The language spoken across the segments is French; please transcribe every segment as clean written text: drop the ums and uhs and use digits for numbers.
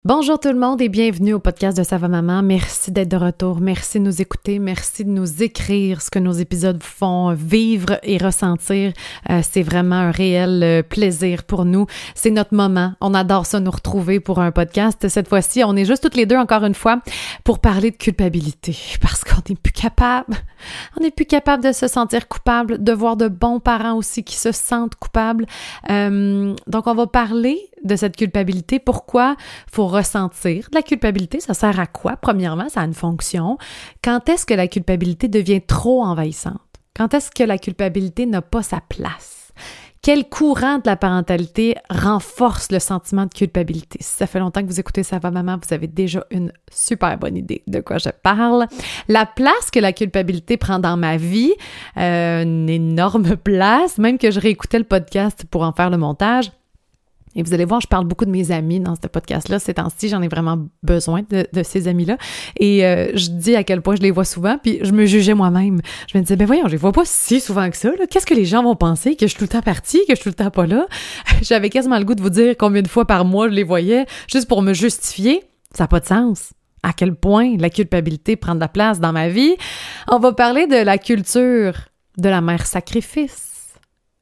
Bonjour tout le monde et bienvenue au podcast de Ça va maman. Merci d'être de retour, merci de nous écouter, merci de nous écrire ce que nos épisodes vous font vivre et ressentir. C'est vraiment un réel plaisir pour nous. C'est notre moment. On adore ça, nous retrouver pour un podcast. Cette fois-ci, on est juste toutes les deux encore une fois pour parler de culpabilité parce qu'on n'est plus capable. On n'est plus capable de se sentir coupable, de voir de bons parents aussi qui se sentent coupables. Donc, on va parler de cette culpabilité. Pourquoi faut ressentir de la culpabilité? Ça sert à quoi? Premièrement, ça a une fonction. Quand est-ce que la culpabilité devient trop envahissante? Quand est-ce que la culpabilité n'a pas sa place? Quel courant de la parentalité renforce le sentiment de culpabilité? Si ça fait longtemps que vous écoutez Ça va maman, vous avez déjà une super bonne idée de quoi je parle. La place que la culpabilité prend dans ma vie, une énorme place, même que je réécoutais le podcast pour en faire le montage. Et vous allez voir, je parle beaucoup de mes amis dans ce podcast-là. Ces temps-ci, j'en ai vraiment besoin de ces amis-là. Et je dis à quel point je les vois souvent, puis je me jugeais moi-même. Je me disais, ben voyons, je les vois pas si souvent que ça. Là. Qu'est-ce que les gens vont penser? Que je suis tout le temps partie? Que je suis tout le temps pas là? J'avais quasiment le goût de vous dire combien de fois par mois je les voyais, juste pour me justifier. Ça n'a pas de sens. À quel point la culpabilité prend de la place dans ma vie. On va parler de la culture de la mère sacrifice.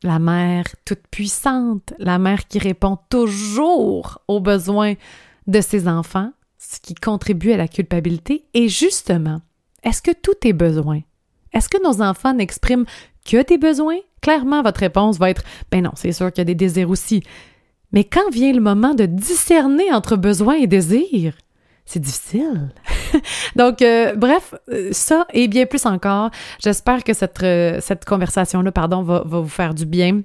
La mère toute puissante, la mère qui répond toujours aux besoins de ses enfants, ce qui contribue à la culpabilité. Et justement, est-ce que tout est besoin? Est-ce que nos enfants n'expriment que des besoins? Clairement, votre réponse va être « Ben non, c'est sûr qu'il y a des désirs aussi. » Mais quand vient le moment de discerner entre besoins et désirs, c'est difficile. Donc, bref, ça et bien plus encore. J'espère que cette conversation-là, va vous faire du bien.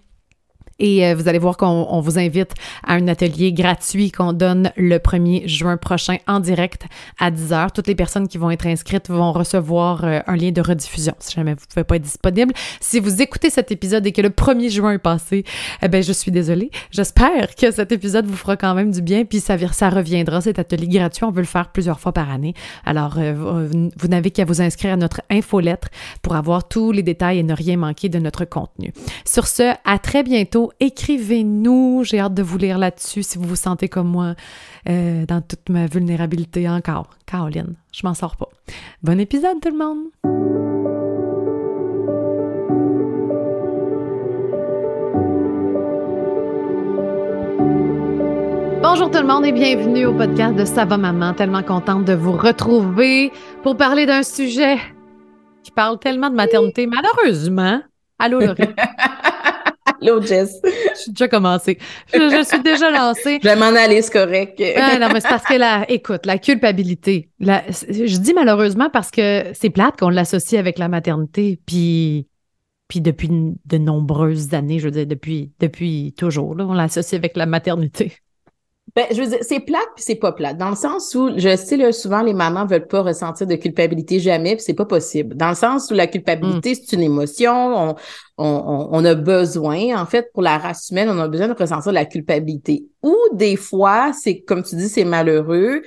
Et vous allez voir qu'on vous invite à un atelier gratuit qu'on donne le 1er juin prochain en direct à 10h. Toutes les personnes qui vont être inscrites vont recevoir un lien de rediffusion si jamais vous ne pouvez pas être disponible. Si vous écoutez cet épisode et que le 1er juin est passé, eh bien, je suis désolée. J'espère que cet épisode vous fera quand même du bien puis ça reviendra, cet atelier gratuit. On veut le faire plusieurs fois par année. Alors, vous n'avez qu'à vous inscrire à notre infolettre pour avoir tous les détails et ne rien manquer de notre contenu. Sur ce, à très bientôt. Écrivez-nous, j'ai hâte de vous lire là-dessus si vous vous sentez comme moi dans toute ma vulnérabilité encore. Caroline, je m'en sors pas. Bon épisode tout le monde! Bonjour tout le monde et bienvenue au podcast de Ça va maman. Tellement contente de vous retrouver pour parler d'un sujet qui parle tellement de maternité. Malheureusement, allô Laurie. Allô, Jess. Je suis déjà commencée. Je suis déjà lancée. Je vais m'en aller, c'est correct. Non, mais c'est parce que la culpabilité, je dis malheureusement parce que c'est plate qu'on l'associe avec la maternité, puis depuis de nombreuses années, je veux dire, depuis toujours, là, on l'associe avec la maternité. Ben, je veux dire, c'est plate puis c'est pas plate. Dans le sens où, je sais, là, souvent, les mamans veulent pas ressentir de culpabilité jamais, puis c'est pas possible. Dans le sens où la culpabilité, c'est une émotion, on a besoin, en fait, pour la race humaine, on a besoin de ressentir de la culpabilité. Ou des fois, c'est, comme tu dis, c'est malheureux,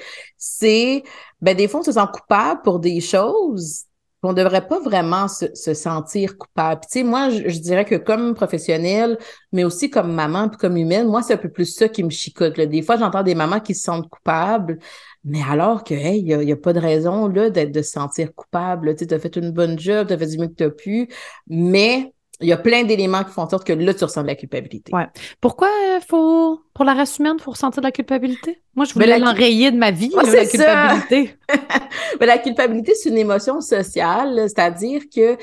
des fois, on se sent coupable pour des choses on ne devrait pas vraiment se sentir coupable. Puis, tu sais, moi, je dirais que comme professionnelle, mais aussi comme maman puis comme humaine, moi, c'est un peu plus ça qui me chicote, là. Des fois, j'entends des mamans qui se sentent coupables, mais alors que, hey, il y a pas de raison, là, de se sentir coupable. Tu sais, t'as fait une bonne job, t'as fait du mieux que t'as pu, mais il y a plein d'éléments qui font en sorte que là, tu ressens de la culpabilité. Ouais. Pourquoi pour la race humaine, il faut ressentir de la culpabilité? Moi, je voulais l'enrayer de ma vie, là, la culpabilité. Mais la culpabilité, c'est une émotion sociale, c'est-à-dire que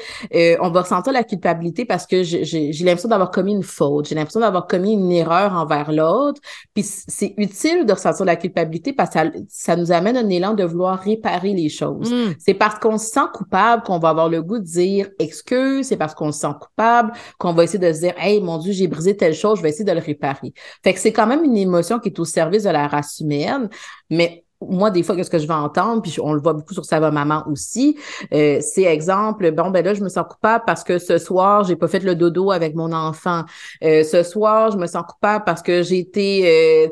on va ressentir la culpabilité parce que j'ai l'impression d'avoir commis une faute, j'ai l'impression d'avoir commis une erreur envers l'autre, puis c'est utile de ressentir la culpabilité parce que ça nous amène un élan de vouloir réparer les choses. C'est parce qu'on se sent coupable qu'on va avoir le goût de dire excuse, c'est parce qu'on se sent coupable qu'on va essayer de se dire hey, mon Dieu, j'ai brisé telle chose, je vais essayer de le réparer. Fait que c'est quand même une émotion qui est au service de la race humaine, mais moi, des fois, qu'est-ce que je vais entendre, puis on le voit beaucoup sur Ça va maman aussi, c'est exemple, là, je me sens coupable parce que ce soir, j'ai pas fait le dodo avec mon enfant. Ce soir, je me sens coupable parce que j'ai été,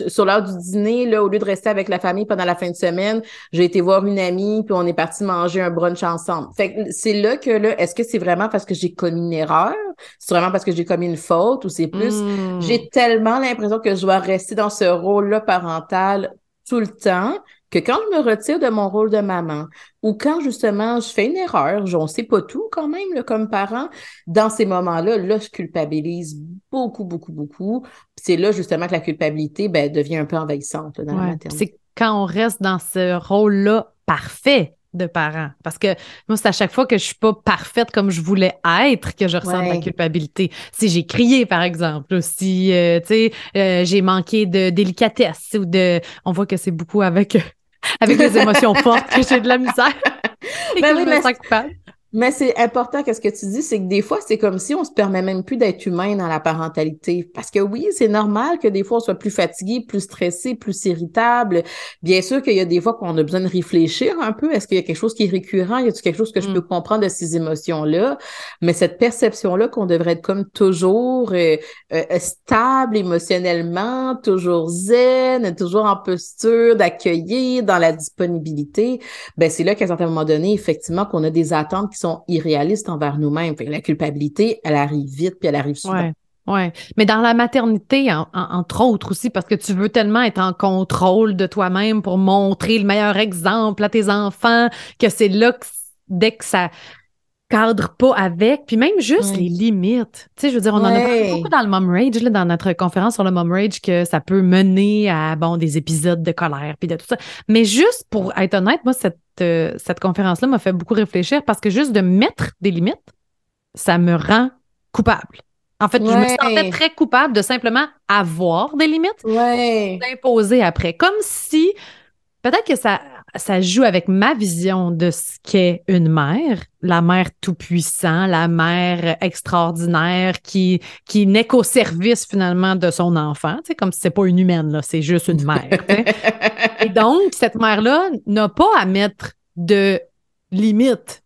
sur l'heure du dîner, là, au lieu de rester avec la famille pendant la fin de semaine, j'ai été voir une amie, puis on est parti manger un brunch ensemble. Fait que c'est là que, là, est-ce que c'est vraiment parce que j'ai commis une erreur? C'est vraiment parce que j'ai commis une faute ou c'est plus, j'ai tellement l'impression que je dois rester dans ce rôle-là parental tout le temps que quand je me retire de mon rôle de maman ou quand justement je fais une erreur, on ne sait pas tout quand même là, comme parent, dans ces moments-là, là, je culpabilise beaucoup, beaucoup, beaucoup. Puis c'est là justement que la culpabilité devient un peu envahissante là, dans la maternité. C'est quand on reste dans ce rôle-là parfait de parent. Parce que moi, c'est à chaque fois que je suis pas parfaite comme je voulais être que je ressens de la culpabilité. Si j'ai crié, par exemple, ou si, j'ai manqué de délicatesse ou de... On voit que c'est beaucoup avec les émotions fortes que j'ai de la misère et que je me sens coupable. Mais c'est important que ce que tu dis, c'est que des fois, c'est comme si on se permet même plus d'être humain dans la parentalité. Parce que oui, c'est normal que des fois, on soit plus fatigué, plus stressé, plus irritable. Bien sûr qu'il y a des fois qu'on a besoin de réfléchir un peu. Est-ce qu'il y a quelque chose qui est récurrent? Y a-t-il quelque chose que je peux comprendre de ces émotions-là? Mais cette perception-là qu'on devrait être comme toujours stable émotionnellement, toujours zen, toujours en posture d'accueillir, dans la disponibilité, c'est là qu'à un certain moment donné, effectivement, qu'on a des attentes qui sont irréalistes envers nous-mêmes. Fait que la culpabilité, elle arrive vite, puis elle arrive souvent. Oui, mais dans la maternité, entre autres aussi, parce que tu veux tellement être en contrôle de toi-même pour montrer le meilleur exemple à tes enfants, que c'est là que dès que ça cadre pas avec, puis même juste les limites. Tu sais, je veux dire, on en a parlé beaucoup dans le Mom Rage, là, dans notre conférence sur le Mom Rage, que ça peut mener à, des épisodes de colère, puis de tout ça. Mais juste pour être honnête, moi, cette conférence-là m'a fait beaucoup réfléchir parce que juste de mettre des limites, ça me rend coupable. En fait, je me sentais très coupable de simplement avoir des limites, d'imposer après. Comme si, peut-être que ça joue avec ma vision de ce qu'est une mère, la mère tout-puissant, la mère extraordinaire qui n'est qu'au service finalement de son enfant, tu sais, comme si c'est pas une humaine, là, c'est juste une mère. Et donc, cette mère-là n'a pas à mettre de limites.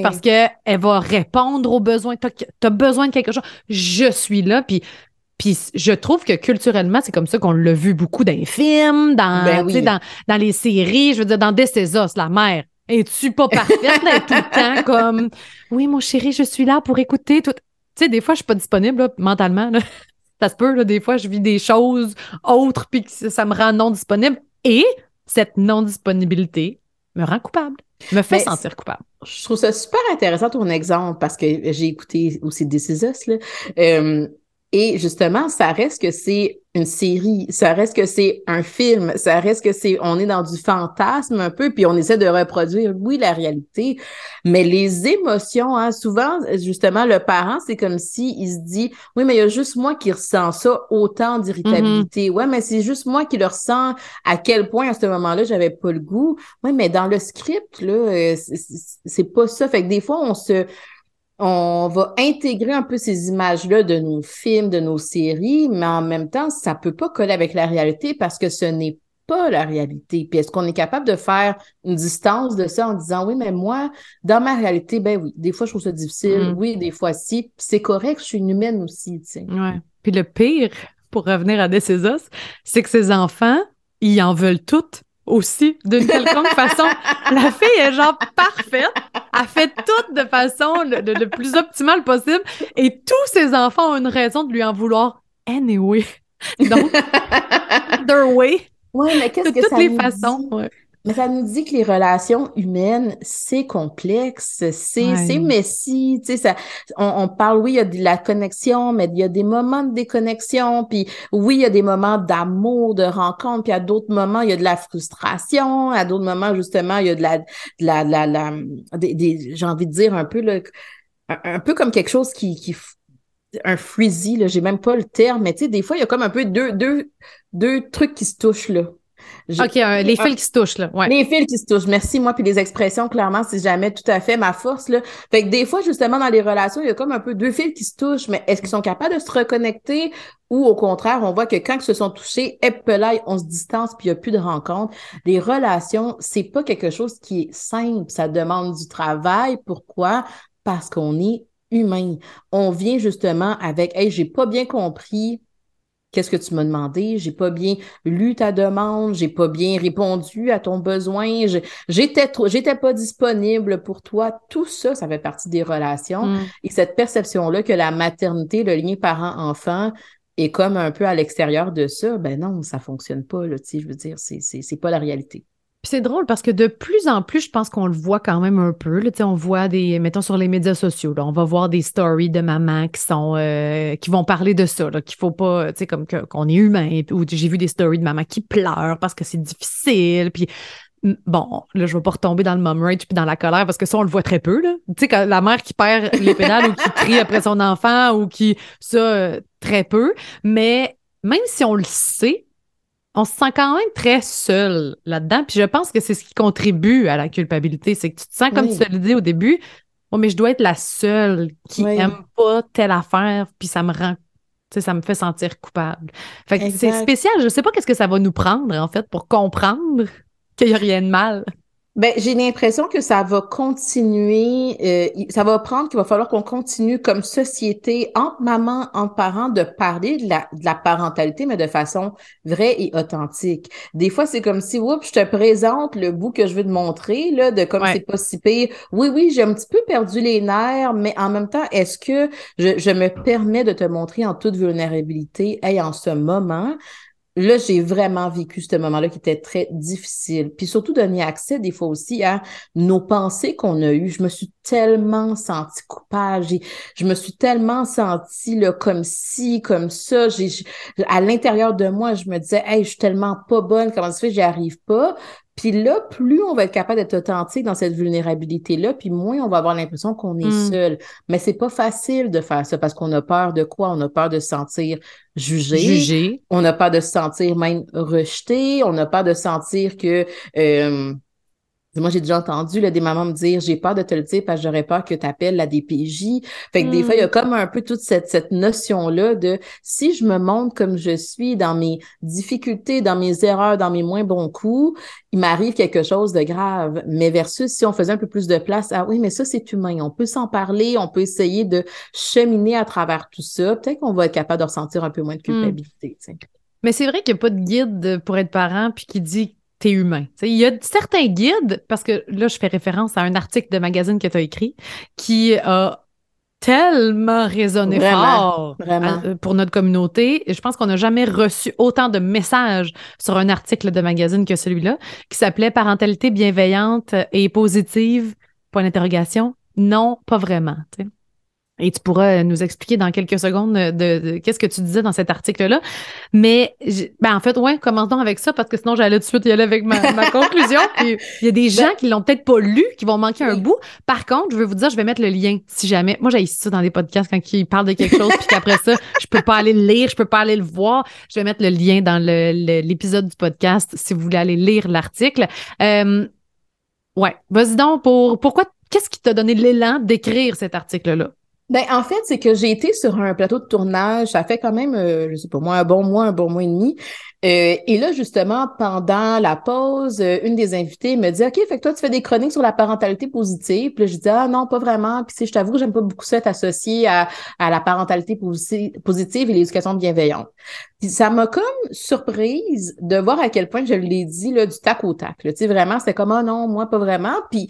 Parce qu'elle va répondre aux besoins. T'as besoin de quelque chose. Je suis là, puis je trouve que culturellement, c'est comme ça qu'on l'a vu beaucoup dans les films, dans les séries, je veux dire, dans This Is Us, la mère. Es-tu pas parfaite? Là, tout le temps comme « Oui, mon chéri, je suis là pour écouter. » Tu sais, des fois, je suis pas disponible là, mentalement. Là. Ça se peut, là, des fois, je vis des choses autres puis que ça me rend non disponible. Et cette non-disponibilité me rend coupable, me fait sentir coupable. Je trouve ça super intéressant ton exemple parce que j'ai écouté aussi This Is Us, là. Et justement, ça reste que c'est une série, ça reste que c'est un film, ça reste que on est dans du fantasme un peu, puis on essaie de reproduire, oui, la réalité, mais les émotions, hein, souvent, justement, le parent, c'est comme si il se dit, oui, mais il y a juste moi qui ressens ça, autant d'irritabilité. Ouais, mais c'est juste moi qui le ressens, à quel point à ce moment-là, j'avais pas le goût. Oui, mais dans le script, là, c'est pas ça. Fait que des fois, on va intégrer un peu ces images-là de nos films, de nos séries, mais en même temps, ça peut pas coller avec la réalité parce que ce n'est pas la réalité. Puis est-ce qu'on est capable de faire une distance de ça en disant, oui, mais moi, dans ma réalité, oui, des fois, je trouve ça difficile. Oui, des fois, si. C'est correct, je suis une humaine aussi, tu sais. Ouais. Puis le pire, pour revenir à This Is Us, c'est que ces enfants, ils en veulent toutes aussi, d'une quelconque façon. La fille est genre parfaite. Elle fait tout de façon le plus optimale possible. Et tous ses enfants ont une raison de lui en vouloir anyway. Donc, their way. Oui, mais qu'est-ce que ça nous dit? Mais ça nous dit que les relations humaines, c'est complexe, c'est messy, tu sais, on parle, oui, il y a de la connexion, mais il y a des moments de déconnexion, puis oui, il y a des moments d'amour, de rencontre, puis à d'autres moments, il y a de la frustration, à d'autres moments, justement, il y a j'ai envie de dire un peu, là, un peu comme quelque chose qui un freezy, là, j'ai même pas le terme, mais tu sais, des fois, il y a comme un peu deux trucs qui se touchent, là. Les fils qui se touchent, là. Ouais. Les fils qui se touchent. Merci, moi, puis les expressions, clairement, c'est jamais tout à fait ma force, là. Fait que des fois, justement, dans les relations, il y a comme un peu deux fils qui se touchent, mais est-ce qu'ils sont capables de se reconnecter ou au contraire, on voit que quand ils se sont touchés, épelaille, on se distance puis il n'y a plus de rencontre. Les relations, c'est pas quelque chose qui est simple. Ça demande du travail. Pourquoi? Parce qu'on est humain. On vient justement avec, hey, j'ai pas bien compris qu'est-ce que tu m'as demandé, j'ai pas bien lu ta demande, j'ai pas bien répondu à ton besoin, j'étais pas disponible pour toi. Tout ça, ça fait partie des relations. Et cette perception-là que la maternité, le lien parent-enfant, est comme un peu à l'extérieur de ça, ben non, ça fonctionne pas, là, tu sais, je veux dire, c'est pas la réalité. Puis c'est drôle parce que de plus en plus, je pense qu'on le voit quand même un peu. Là, tu sais, on voit mettons sur les médias sociaux, là, on va voir des stories de mamans qui vont parler de ça, là, qu'il faut pas, tu sais, qu'on est humain. Ou j'ai vu des stories de mamans qui pleurent parce que c'est difficile. Puis bon, là, je vais pas retomber dans le mom rage puis dans la colère parce que ça, on le voit très peu, là. Tu sais, quand la mère qui perd les pédales ou qui crie après son enfant ou qui, ça, très peu. Mais même si on le sait, on se sent quand même très seul là-dedans. Puis je pense que c'est ce qui contribue à la culpabilité. C'est que tu te sens, comme tu Oui, te le dis au début, oh, mais je dois être la seule qui oui, aime pas telle affaire, puis ça me rend, tu sais, ça me fait sentir coupable. Fait que c'est exact. spécial. Je sais pas qu'est-ce que ça va nous prendre, en fait, pour comprendre qu'il y a rien de mal. Ben, j'ai l'impression que ça va continuer, ça va prendre qu'il va falloir qu'on continue comme société, entre mamans, entre parents, de parler de la parentalité, mais de façon vraie et authentique. Des fois, c'est comme si, oups, je te présente le bout que je veux te montrer, là, de comme c'est Ouais. pas si pire. Oui, oui, j'ai un petit peu perdu les nerfs, mais en même temps, est-ce que je me permets de te montrer en toute vulnérabilité, hey, en ce moment, là, j'ai vraiment vécu ce moment-là qui était très difficile. Puis surtout donner accès des fois aussi à nos pensées qu'on a eues. Je me suis tellement sentie coupable. Je me suis tellement sentie là, comme ci, comme ça. À l'intérieur de moi, je me disais, hey, je suis tellement pas bonne. Comment ça se fait, j'y arrive pas. Puis là, plus on va être capable d'être authentique dans cette vulnérabilité-là, puis moins on va avoir l'impression qu'on est Hmm. seul. Mais c'est pas facile de faire ça parce qu'on a peur de quoi? On a peur de se sentir jugé. Juger. On n'a pas de se sentir même rejeté. On n'a pas de sentir que... euh, moi, j'ai déjà entendu là, des mamans me dire, j'ai peur de te le dire parce que j'aurais peur que tu appelles la DPJ. Fait que des fois, il y Hmm. a comme un peu toute cette notion-là de si je me montre comme je suis dans mes difficultés, dans mes erreurs, dans mes moins bons coups, il m'arrive quelque chose de grave. Mais versus si on faisait un peu plus de place, ah oui, mais ça, c'est humain. On peut s'en parler, on peut essayer de cheminer à travers tout ça. Peut-être qu'on va être capable de ressentir un peu moins de Hmm. culpabilité, tu sais. Mais c'est vrai qu'il n'y a pas de guide pour être parent puis qui dit t'es humain. Tu sais, il y a certains guides, parce que là, je fais référence à un article de magazine que tu as écrit, qui a tellement résonné Vraiment, fort vraiment. pour notre communauté. Et je pense qu'on n'a jamais reçu autant de messages sur un article de magazine que celui-là, qui s'appelait Parentalité bienveillante et positive, point d'interrogation. Non, pas vraiment. Tu sais. Et tu pourras nous expliquer dans quelques secondes de qu'est-ce que tu disais dans cet article-là. Mais, en fait, ouais, commençons avec ça parce que sinon, j'allais tout de suite y aller avec ma conclusion. Puis, il y a des Ben, gens qui l'ont peut-être pas lu, qui vont manquer un oui. bout. Par contre, je veux vous dire, je vais mettre le lien si jamais. Moi, j'ai ça dans des podcasts quand ils parlent de quelque chose, puis qu'après ça, je peux pas aller le lire, je peux pas aller le voir. Je vais mettre le lien dans l'épisode du podcast si vous voulez aller lire l'article. Ouais, vas-y donc pourquoi, qu'est-ce qui t'a donné l'élan d'écrire cet article-là? Ben, en fait, c'est que j'ai été sur un plateau de tournage, ça fait quand même, je sais pas moi, un bon mois et demi. Et là, justement, pendant la pause, une des invitées me dit, OK, fait que toi, tu fais des chroniques sur la parentalité positive. Puis là, je dis, ah non, pas vraiment. Puis je t'avoue que j'aime pas beaucoup ça être associé à la parentalité positive et l'éducation bienveillante. Puis ça m'a comme surprise de voir à quel point je l'ai dit là, du tac au tac. Là. Tu sais, vraiment, c'était comme, ah non, moi, pas vraiment. Puis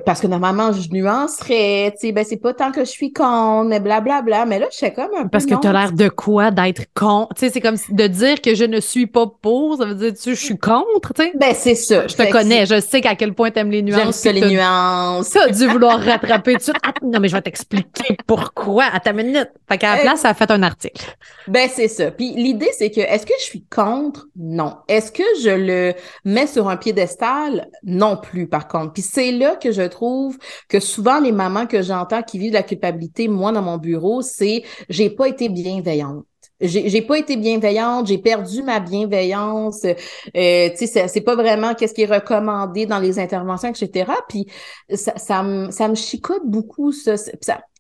parce que normalement, je nuancerais, tu sais, ben c'est pas tant que je suis contre, mais blablabla. Mais là, je sais comme un peu Parce que t'as non. l'air de quoi d'être contre? Tu sais, c'est comme de dire que je ne suis pas pour, ça veut dire que je suis contre, tu sais. Ben c'est ça. Je te connais, je sais qu'à quel point t'aimes les J'aime nuances, ça puis les que nuances. t'as dû vouloir rattraper tout de suite. Ah, non, mais je vais t'expliquer pourquoi à ta minute. Fait qu'à la place, ça a fait un article. Ben, c'est ça. Puis l'idée, c'est que est-ce que je suis contre? Non. Est-ce que je le mets sur un piédestal? Non plus, par contre. Puis c'est là que je trouve que souvent les mamans que j'entends qui vivent de la culpabilité, moi, dans mon bureau, c'est j'ai pas été bienveillante. J'ai pas été bienveillante, j'ai perdu ma bienveillance. Tu sais, c'est pas vraiment qu'est-ce qui est recommandé dans les interventions, etc. Puis ça me chicote beaucoup, ça.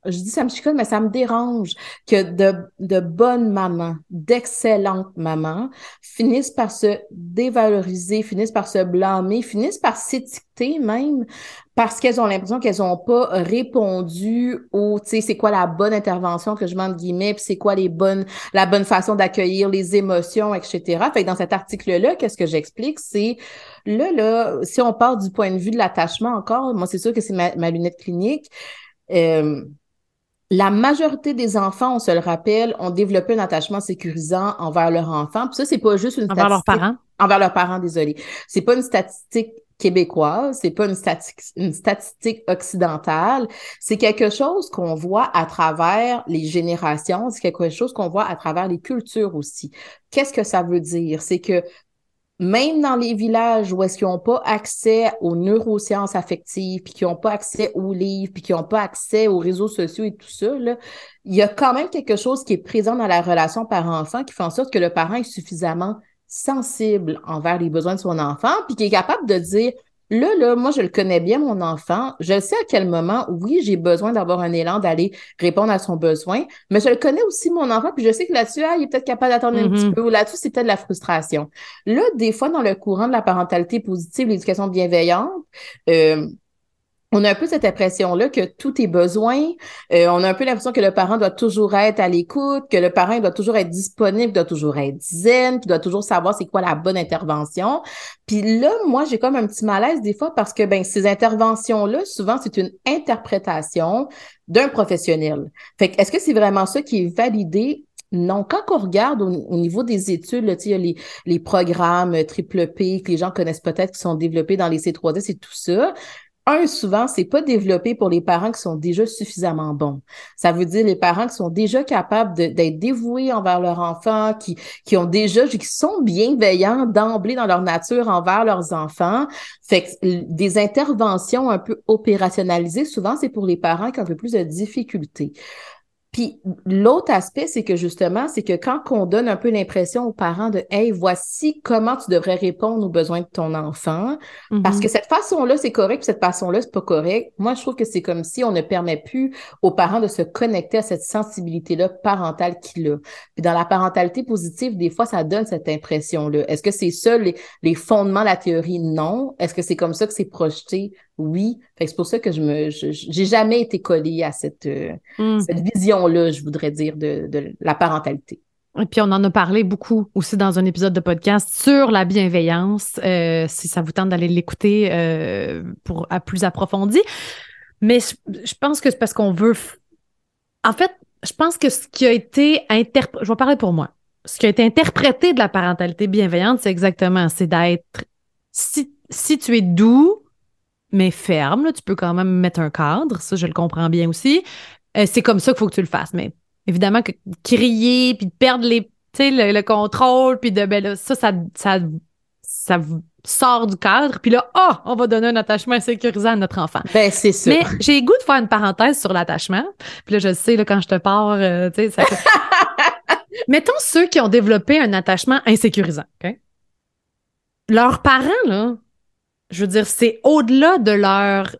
Je dis ça me chicote, mais ça me dérange que de bonnes mamans, d'excellentes mamans finissent par se dévaloriser, finissent par se blâmer, finissent par s'étiqueter même parce qu'elles ont l'impression qu'elles n'ont pas répondu au, tu sais, c'est quoi la bonne intervention que je mets entre guillemets, puis c'est quoi la bonne façon d'accueillir les émotions, etc. Fait que dans cet article-là, qu'est-ce que j'explique, c'est là, si on part du point de vue de l'attachement encore, moi, c'est sûr que c'est ma lunette clinique. Euh, La majorité des enfants, on se le rappelle, ont développé un attachement sécurisant envers leur enfant. Puis ça, c'est pas juste une Envers leurs statistique parents? envers leurs parents, désolé. C'est pas une statistique québécoise, c'est pas une statistique occidentale. C'est quelque chose qu'on voit à travers les générations, c'est quelque chose qu'on voit à travers les cultures aussi. Qu'est-ce que ça veut dire? C'est que même dans les villages où est-ce qu'ils n'ont pas accès aux neurosciences affectives, puis qui n'ont pas accès aux livres, puis qui n'ont pas accès aux réseaux sociaux et tout ça, là, il y a quand même quelque chose qui est présent dans la relation parent-enfant qui fait en sorte que le parent est suffisamment sensible envers les besoins de son enfant, puis qui est capable de dire, là, moi, je le connais bien, mon enfant, je sais à quel moment, oui, j'ai besoin d'avoir un élan d'aller répondre à son besoin, mais je le connais aussi, mon enfant, puis je sais que là-dessus, il est peut-être capable d'attendre un petit peu, ou là-dessus, c'est peut-être de la frustration. Là, des fois, dans le courant de la parentalité positive, l'éducation bienveillante, euh, on a un peu cette impression-là que tout est besoin. On a un peu l'impression que le parent doit toujours être à l'écoute, que le parent doit toujours être disponible, doit toujours être zen, qu'il doit toujours savoir c'est quoi la bonne intervention. Puis là, moi, j'ai comme un petit malaise des fois parce que ben ces interventions-là, souvent, c'est une interprétation d'un professionnel. Fait que est-ce que c'est vraiment ça qui est validé? Non, quand on regarde au niveau des études, là, il y a les programmes triple P que les gens connaissent peut-être qui sont développés dans les C3S et tout ça. Souvent, c'est pas développé pour les parents qui sont déjà suffisamment bons. Ça veut dire les parents qui sont déjà capables d'être dévoués envers leur enfant, qui ont déjà, qui sont bienveillants d'emblée dans leur nature envers leurs enfants. Fait que des interventions un peu opérationnalisées, souvent, c'est pour les parents qui ont un peu plus de difficultés. Puis l'autre aspect, c'est que justement, c'est que quand on donne un peu l'impression aux parents de Hey, voici comment tu devrais répondre aux besoins de ton enfant, parce que cette façon-là, c'est correct, puis cette façon-là, c'est pas correct. Moi, je trouve que c'est comme si on ne permet plus aux parents de se connecter à cette sensibilité-là parentale qu'il a. Puis dans la parentalité positive, des fois, ça donne cette impression-là. Est-ce que c'est ça les fondements de la théorie? Non. Est-ce que c'est comme ça que c'est projeté? Oui. Fait que c'est pour ça que j'ai jamais été collée à cette vision-là, je voudrais dire, de la parentalité. Et puis, on en a parlé beaucoup aussi dans un épisode de podcast sur la bienveillance, si ça vous tente d'aller l'écouter à plus approfondi. Mais je pense que c'est parce qu'on veut... En fait, je pense que ce qui a été je vais parler pour moi. Ce qui a été interprété de la parentalité bienveillante, c'est exactement, c'est d'être... Si tu es doux, mais ferme, là, tu peux quand même mettre un cadre, ça, je le comprends bien aussi. C'est comme ça qu'il faut que tu le fasses. Mais évidemment, que crier, puis de perdre le contrôle, puis ben là, ça sort du cadre, puis là, on va donner un attachement sécurisant à notre enfant. Ben, c'est ça. Mais j'ai le goût de faire une parenthèse sur l'attachement. Puis là, je sais, là, quand je te parle, tu sais, ça fait... Mettons ceux qui ont développé un attachement insécurisant, OK? Leurs parents, là, je veux dire, c'est au-delà de leur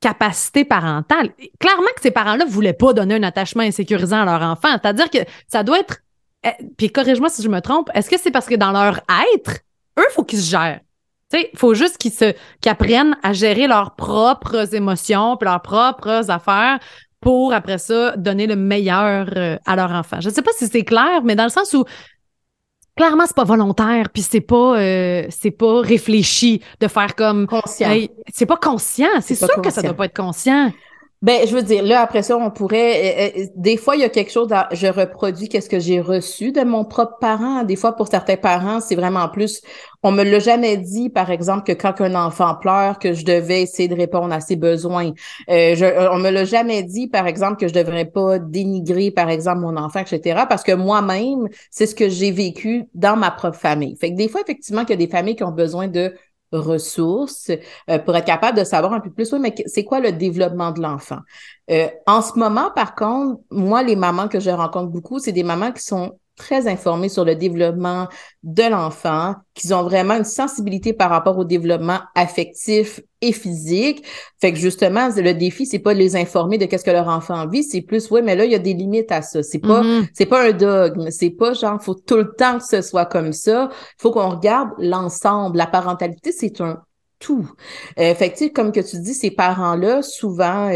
capacité parentale. Clairement que ces parents-là ne voulaient pas donner un attachement insécurisant à leur enfant. C'est-à-dire que ça doit être... Puis corrige-moi si je me trompe, est-ce que c'est parce que dans leur être, eux, il faut qu'ils se gèrent? Tu sais, il faut juste qu'ils apprennent à gérer leurs propres émotions puis leurs propres affaires pour, après ça, donner le meilleur à leur enfant. Je ne sais pas si c'est clair, mais dans le sens où clairement, c'est pas volontaire, puis c'est pas réfléchi de faire comme... Conscient. Hey, c'est pas conscient. C'est sûr que ça doit pas être conscient. Ben, je veux dire, là, après ça, on pourrait... des fois, il y a quelque chose... je reproduis qu'est-ce que j'ai reçu de mon propre parent. Des fois, pour certains parents, c'est vraiment plus... On me l'a jamais dit, par exemple, que quand un enfant pleure, que je devais essayer de répondre à ses besoins. On me l'a jamais dit, par exemple, que je devrais pas dénigrer, par exemple, mon enfant, etc. Parce que moi-même, c'est ce que j'ai vécu dans ma propre famille. Fait que des fois, effectivement, qu'il y a des familles qui ont besoin de ressources pour être capable de savoir un peu plus, oui, mais c'est quoi le développement de l'enfant? En ce moment, par contre, moi, les mamans que je rencontre beaucoup, c'est des mamans qui sont très informées sur le développement de l'enfant, qui ont vraiment une sensibilité par rapport au développement affectif et physique. Fait que justement, le défi, c'est pas de les informer de qu'est-ce que leur enfant vit, c'est plus, oui, mais là, il y a des limites à ça. C'est pas un dogme. C'est pas genre, faut tout le temps que ce soit comme ça. Il faut qu'on regarde l'ensemble. La parentalité, c'est un tout. Fait que, tu sais, comme que tu dis, ces parents-là, souvent,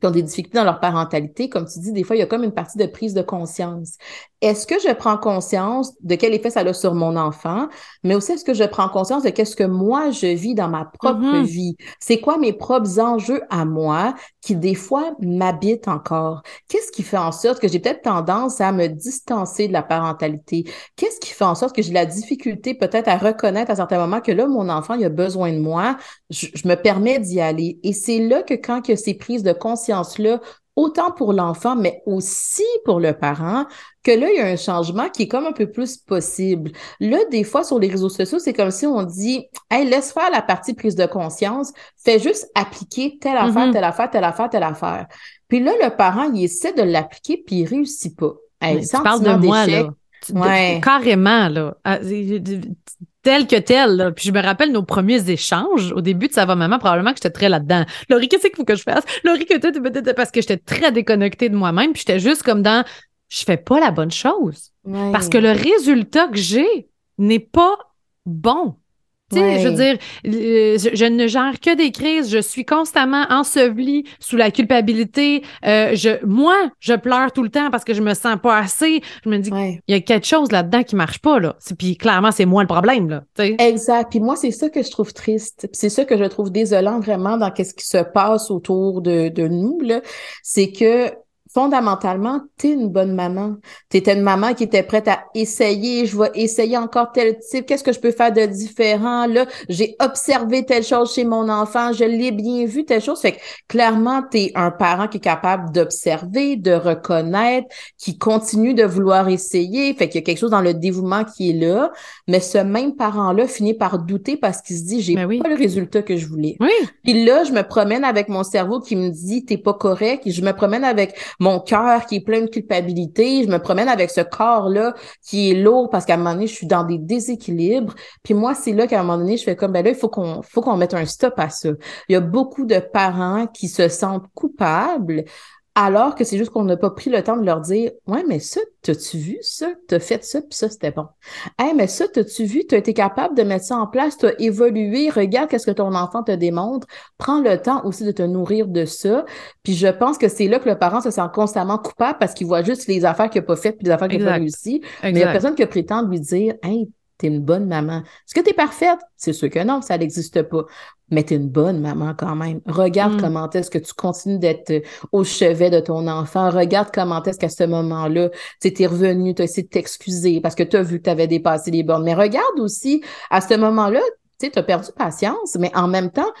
qui ont des difficultés dans leur parentalité, comme tu dis, des fois, il y a comme une partie de prise de conscience. Est-ce que je prends conscience de quel effet ça a sur mon enfant, mais aussi est-ce que je prends conscience de qu'est-ce que moi, je vis dans ma propre vie? C'est quoi mes propres enjeux à moi qui, des fois, m'habitent encore? Qu'est-ce qui fait en sorte que j'ai peut-être tendance à me distancer de la parentalité? Qu'est-ce qui fait en sorte que j'ai la difficulté peut-être à reconnaître à certains moments que là, mon enfant, il a besoin de moi, je me permets d'y aller. Et c'est là que quand il y a ces prises de conscience-là, autant pour l'enfant, mais aussi pour le parent, que là, il y a un changement qui est comme un peu plus possible. Là, des fois, sur les réseaux sociaux, c'est comme si on dit, hey, laisse faire la partie prise de conscience, fais juste appliquer telle affaire, telle affaire, telle affaire, telle affaire. Puis là, le parent, il essaie de l'appliquer, puis il réussit pas. Hey, tu parles de moi, là. Carrément, là. Tel que tel, là. Puis je me rappelle nos premiers échanges au début de Ça va maman, probablement que j'étais très là-dedans. Laurie, qu'est-ce qu'il faut que je fasse? Laurie, parce que j'étais très déconnectée de moi-même, puis j'étais juste comme dans je fais pas la bonne chose. Parce que le résultat que j'ai n'est pas bon. Tu sais, je veux dire, je ne gère que des crises, je suis constamment ensevelie sous la culpabilité. Moi, je pleure tout le temps parce que je me sens pas assez. Je me dis, il y a quelque chose là-dedans qui marche pas, là. Puis clairement, c'est moi le problème, là. T'sais. Exact. Puis moi, c'est ça que je trouve triste. Puis c'est ça que je trouve désolant vraiment dans qu'est-ce qui se passe autour de nous, là. C'est que fondamentalement, t'es une bonne maman. T'étais une maman qui était prête à essayer. Je vais essayer encore tel type. Qu'est-ce que je peux faire de différent? Là, j'ai observé telle chose chez mon enfant. Je l'ai bien vu, telle chose. Fait que clairement, t'es un parent qui est capable d'observer, de reconnaître, qui continue de vouloir essayer. Fait qu'il y a quelque chose dans le dévouement qui est là. Mais ce même parent-là finit par douter parce qu'il se dit, j'ai pas le résultat que je voulais. Puis là, je me promène avec mon cerveau qui me dit, t'es pas correct. Et je me promène avec mon cœur qui est plein de culpabilité, je me promène avec ce corps-là qui est lourd parce qu'à un moment donné, je suis dans des déséquilibres. Puis moi, c'est là qu'à un moment donné, je fais comme, ben là, il faut qu'on mette un stop à ça. Il y a beaucoup de parents qui se sentent coupables alors que c'est juste qu'on n'a pas pris le temps de leur dire « Ouais, mais ça, t'as-tu vu ça? T'as fait ça, puis ça, c'était bon. Hey, mais ça, t'as-tu vu? T'as été capable de mettre ça en place, t'as évolué, regarde qu'est-ce que ton enfant te démontre. Prends le temps aussi de te nourrir de ça. » Puis je pense que c'est là que le parent se sent constamment coupable parce qu'il voit juste les affaires qu'il n'a pas faites puis les affaires qu'il n'a pas réussi. Mais il n'y a personne qui prétend lui dire « Hey, t'es une bonne maman. Est-ce que t'es parfaite? » C'est sûr que non, ça n'existe pas. Mais t'es une bonne maman quand même. Regarde comment est-ce que tu continues d'être au chevet de ton enfant. Regarde comment est-ce qu'à ce moment-là, tu t'es revenu, tu as essayé de t'excuser parce que tu as vu que tu avais dépassé les bornes. Mais regarde aussi, à ce moment-là, tu as perdu patience, mais en même temps,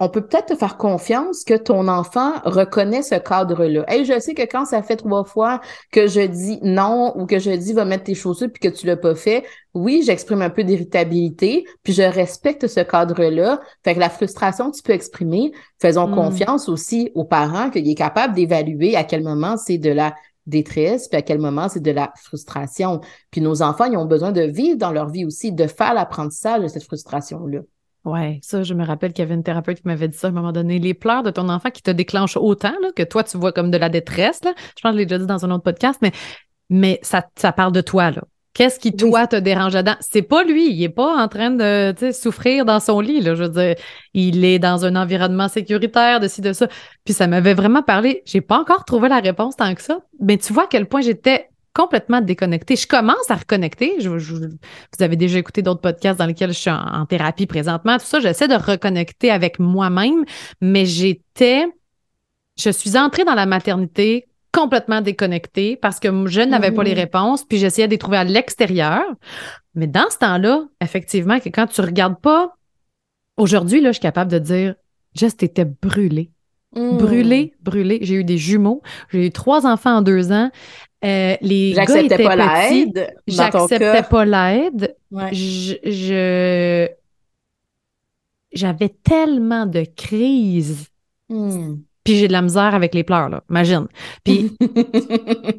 on peut peut-être te faire confiance que ton enfant reconnaît ce cadre-là. Hey, je sais que quand ça fait 3 fois que je dis non ou que je dis va mettre tes chaussures puis que tu l'as pas fait, oui, j'exprime un peu d'irritabilité puis je respecte ce cadre-là. Fait que la frustration que tu peux exprimer, faisons confiance aussi aux parents qu'il est capable d'évaluer à quel moment c'est de la détresse puis à quel moment c'est de la frustration. Puis nos enfants, ils ont besoin de vivre dans leur vie aussi, de faire l'apprentissage de cette frustration-là. Ouais, ça, je me rappelle qu'il y avait une thérapeute qui m'avait dit ça à un moment donné. Les pleurs de ton enfant qui te déclenchent autant, là, que toi, tu vois comme de la détresse, là. Je pense que je l'ai déjà dit dans un autre podcast, mais ça parle de toi, là. Qu'est-ce qui, toi, te dérange là-dedans? C'est pas lui. Il est pas en train de souffrir dans son lit, là. Je veux dire, il est dans un environnement sécuritaire, de ci, de ça. Puis ça m'avait vraiment parlé. J'ai pas encore trouvé la réponse tant que ça. Mais tu vois à quel point j'étais complètement déconnectée. Je commence à reconnecter. Vous avez déjà écouté d'autres podcasts dans lesquels je suis en thérapie présentement. Tout ça, j'essaie de reconnecter avec moi-même, mais je suis entrée dans la maternité complètement déconnectée parce que je n'avais pas les réponses, puis j'essayais de les trouver à l'extérieur. Mais dans ce temps-là, effectivement, que quand tu regardes pas, aujourd'hui, là, je suis capable de dire, Jess, t'étais brûlée. Brûlée. J'ai eu des jumeaux. J'ai eu 3 enfants en 2 ans. Les gars étaient pas petits. L'aide. J'acceptais pas l'aide. Ouais. J'avais tellement de crises. Puis j'ai de la misère avec les pleurs, là. Imagine. Puis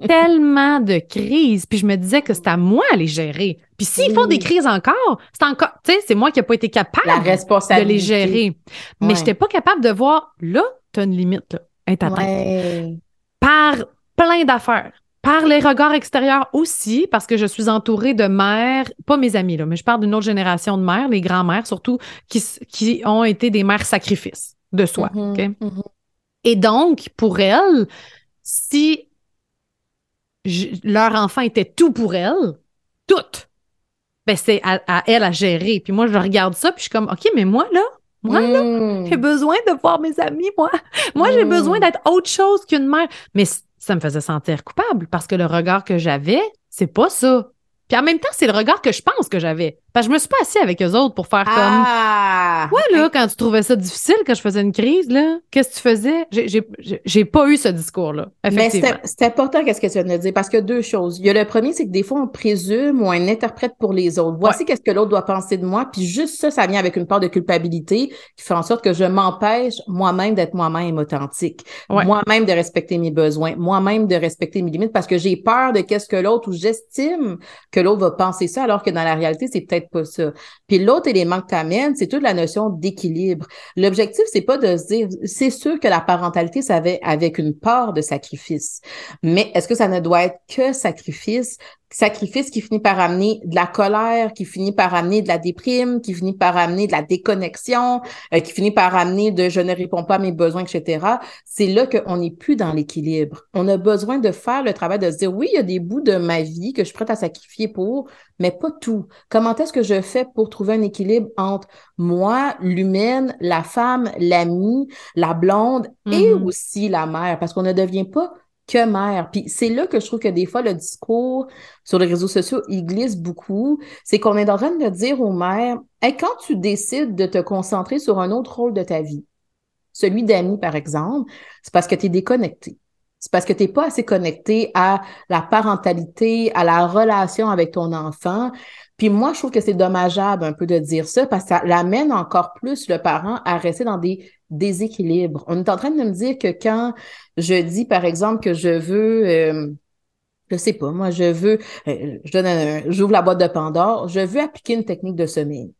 tellement de crises. Puis je me disais que c'était à moi à les gérer. Puis s'ils font des crises encore, tu sais, c'est moi qui n'ai pas été capable de les gérer. Mais je n'étais pas capable de voir, là, tu as une limite, là. Elle est atteinte. Par plein d'affaires. Par les regards extérieurs aussi, parce que je suis entourée de mères, pas mes amis, là, mais je parle d'une autre génération de mères, les grands-mères surtout, qui ont été des mères sacrifices de soi. OK? Et donc, pour elles, si leur enfant était tout pour elles, tout, ben c'est à elle à gérer. Puis moi, je regarde ça, puis je suis comme, OK, mais moi, là, j'ai besoin de voir mes amis, moi. Moi, j'ai besoin d'être autre chose qu'une mère. Mais ça me faisait sentir coupable parce que le regard que j'avais, c'est pas ça. Puis en même temps, c'est le regard que je pense que j'avais. Parce que je me suis pas assise avec eux autres pour faire comme... Ouais, là, quand tu trouvais ça difficile, quand je faisais une crise, là, qu'est-ce que tu faisais? J'ai pas eu ce discours-là, effectivement. Mais c'est important qu'est-ce que tu viens de dire, parce qu'il y a deux choses. Il y a le premier, c'est que des fois, on présume ou on interprète pour les autres. Voici qu'est-ce que l'autre doit penser de moi, puis juste ça vient avec une part de culpabilité qui fait en sorte que je m'empêche moi-même d'être moi-même authentique, moi-même de respecter mes besoins, moi-même de respecter mes limites, parce que j'ai peur de qu'est-ce que l'autre, ou j'estime que l'autre va penser ça, alors que dans la réalité, c'est peut-être pas ça. Puis l'autre élément que tu amènes, c'est toute la notion d'équilibre. L'objectif, c'est pas de se dire, c'est sûr que la parentalité, ça va avec une part de sacrifice. Mais est-ce que ça ne doit être que sacrifice? Sacrifice qui finit par amener de la colère, qui finit par amener de la déprime, qui finit par amener de la déconnexion, qui finit par amener de je ne réponds pas à mes besoins, etc. C'est là qu'on n'est plus dans l'équilibre. On a besoin de faire le travail de se dire, oui, il y a des bouts de ma vie que je suis prête à sacrifier pour, mais pas tout. Comment est-ce que je fais pour trouver un équilibre entre moi, l'humaine, la femme, l'amie, la blonde et aussi la mère? Parce qu'on ne devient pas que mère. Puis c'est là que je trouve que des fois, le discours sur les réseaux sociaux, il glisse beaucoup. C'est qu'on est en train de dire aux mères, hey, quand tu décides de te concentrer sur un autre rôle de ta vie, celui d'amie, par exemple, c'est parce que tu es déconnecté. C'est parce que tu n'es pas assez connecté à la parentalité, à la relation avec ton enfant. Puis moi, je trouve que c'est dommageable un peu de dire ça parce que ça l'amène encore plus le parent à rester dans des déséquilibres. On est en train de me dire que quand je dis, par exemple, que je veux, je sais pas, moi, j'ouvre la boîte de Pandore, je veux appliquer une technique de sommeil.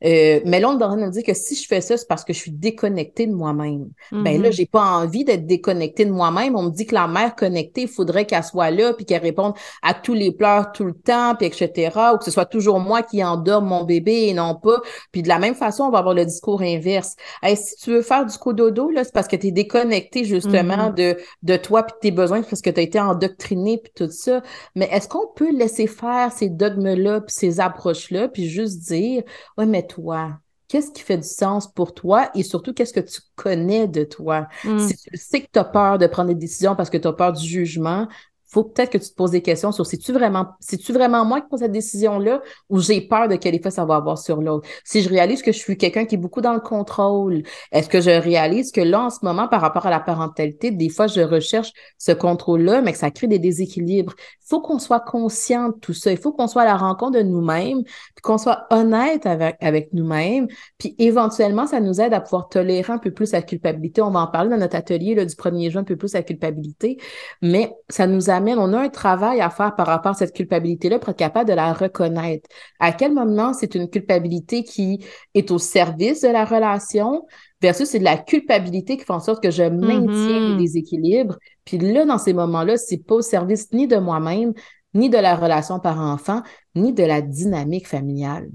Mais là, on est en train de me dire que si je fais ça, c'est parce que je suis déconnectée de moi-même. Ben là, j'ai pas envie d'être déconnectée de moi-même. On me dit que la mère connectée, il faudrait qu'elle soit là, puis qu'elle réponde à tous les pleurs tout le temps, puis etc. Ou que ce soit toujours moi qui endorme mon bébé et non pas. Puis de la même façon, on va avoir le discours inverse. Hey, si tu veux faire du cododo, là, c'est parce que tu es déconnecté justement de toi puis de tes besoins, parce que tu as été endoctriné puis tout ça. Mais est-ce qu'on peut laisser faire ces dogmes-là puis ces approches-là, puis juste dire, ouais, mais toi, qu'est-ce qui fait du sens pour toi et surtout, qu'est-ce que tu connais de toi? Si tu sais que tu as peur de prendre des décisions parce que tu as peur du jugement, faut peut-être que tu te poses des questions sur c'est-tu vraiment moi qui prends cette décision-là ou j'ai peur de quel effet ça va avoir sur l'autre? Si je réalise que je suis quelqu'un qui est beaucoup dans le contrôle, est-ce que je réalise que là, en ce moment, par rapport à la parentalité, des fois, je recherche ce contrôle-là, mais que ça crée des déséquilibres. Il faut qu'on soit conscient de tout ça. Il faut qu'on soit à la rencontre de nous-mêmes, puis qu'on soit honnête avec nous-mêmes, puis éventuellement, ça nous aide à pouvoir tolérer un peu plus la culpabilité. On va en parler dans notre atelier là, du 1er juin, un peu plus la culpabilité, mais ça nous amène, on a un travail à faire par rapport à cette culpabilité-là pour être capable de la reconnaître. À quel moment c'est une culpabilité qui est au service de la relation versus c'est de la culpabilité qui fait en sorte que je maintiens les déséquilibres. Puis là, dans ces moments-là, c'est pas au service ni de moi-même, ni de la relation parent-enfant, ni de la dynamique familiale.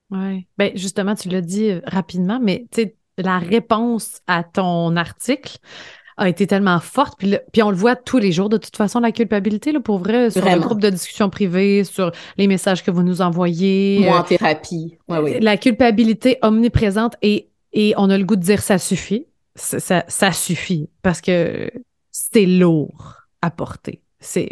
Oui. Bien, justement, tu l'as dit rapidement, mais tu sais, la réponse à ton article a été tellement forte, puis on le voit tous les jours, de toute façon, la culpabilité, là, pour vrai, sur le groupe de discussion privée, sur les messages que vous nous envoyez. Moi, en thérapie. Oui. La culpabilité omniprésente et on a le goût de dire ça suffit. Ça suffit parce que c'est lourd à porter.